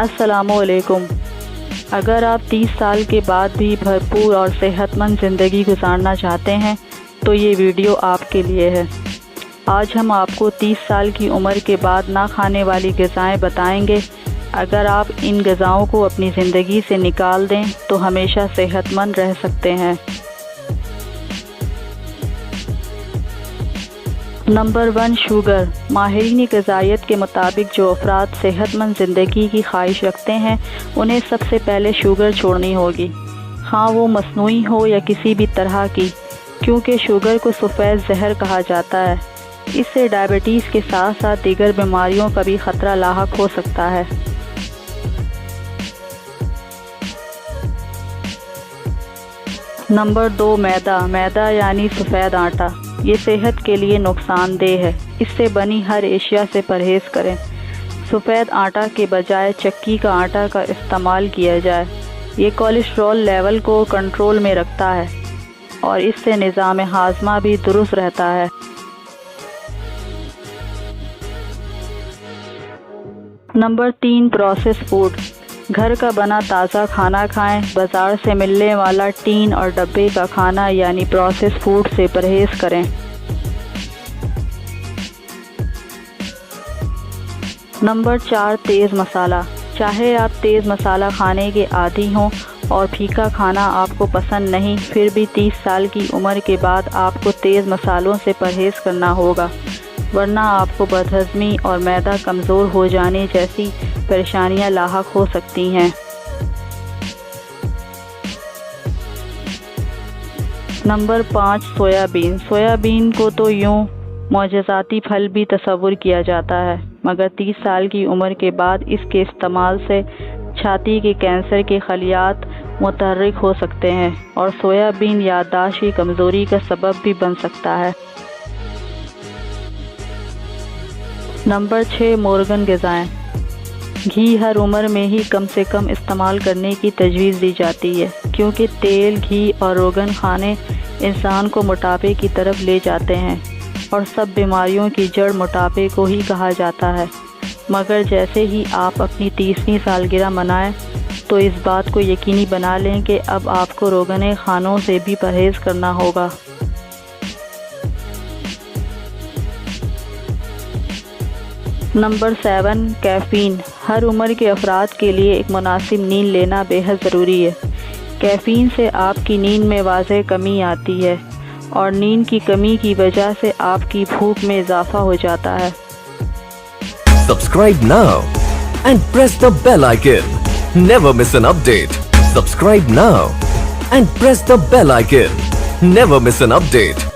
अस्सलामुअलैकुम। अगर आप 30 साल के बाद भी भरपूर और सेहतमंद ज़िंदगी गुजारना चाहते हैं तो ये वीडियो आपके लिए है। आज हम आपको 30 साल की उम्र के बाद ना खाने वाली ग़िज़ाएँ बताएंगे। अगर आप इन ग़िज़ाओं को अपनी ज़िंदगी से निकाल दें तो हमेशा सेहतमंद रह सकते हैं। Number 1, sugar. माहिरीन ग़िज़ाइयत के मुताबिक जो अफराद सेहतमंद ज़िंदगी की ख्वाहिश रखते हैं उन्हें सबसे पहले शुगर छोड़नी होगी, हाँ वो मसनूई हो या किसी भी तरह की, क्योंकि शुगर को सफ़ेद जहर कहा जाता है। इससे डायबिटीज़ के साथ साथ दीगर बीमारियों का भी ख़तरा लाहक हो सकता है। नंबर 2, मैदा यानी सफ़ेद आटा। ये सेहत के लिए नुकसानदेह है, इससे बनी हर एशिया से परहेज़ करें। सफ़ेद आटा के बजाय चक्की का आटा का इस्तेमाल किया जाए। ये कोलेस्ट्रॉल लेवल को कंट्रोल में रखता है और इससे निज़ाम हाज़मा भी दुरुस्त रहता है। Number 3, process food. घर का बना ताज़ा खाना खाएं। बाज़ार से मिलने वाला टीन और डब्बे का खाना यानी प्रोसेस फूड से परहेज़ करें। नंबर 4, तेज़ मसाला। चाहे आप तेज़ मसाला खाने के आदी हों और फीका खाना आपको पसंद नहीं, फिर भी 30 साल की उम्र के बाद आपको तेज़ मसालों से परहेज़ करना होगा, वरना आपको बदहज़मी और मैदा कमज़ोर हो जाने जैसी परेशानियां लाहक हो सकती हैं। Number 5, soybean. सोयाबीन को तो यूं मौजज़ाती फल भी तस्वुर किया जाता है, मगर 30 साल की उम्र के बाद इसके इस्तेमाल से छाती के कैंसर के खलियात मुतहर्रिक हो सकते हैं और सोयाबीन याददाश्त की कमज़ोरी का सबब भी बन सकता है। नंबर 6, मुर्गन ग़िज़ाएँ। घी हर उम्र में ही कम से कम इस्तेमाल करने की तजवीज़ दी जाती है, क्योंकि तेल, घी और रोगन खाने इंसान को मोटापे की तरफ ले जाते हैं और सब बीमारियों की जड़ मोटापे को ही कहा जाता है। मगर जैसे ही आप अपनी 30वीं सालगिरह मनाएं तो इस बात को यकीनी बना लें कि अब आपको रोगन खानों से भी परहेज़ करना होगा। Number 7, caffeine. हर उम्र के अफराद के लिए एक मुनासिब नींद लेना बेहद ज़रूरी है। कैफ़ीन से आपकी नींद में वाज़ेह कमी आती है और नींद की कमी की वजह से आपकी भूख में इजाफा हो जाता है। Subscribe now and press the bell icon. Never miss an update. Subscribe now and press the bell icon. Never miss an update.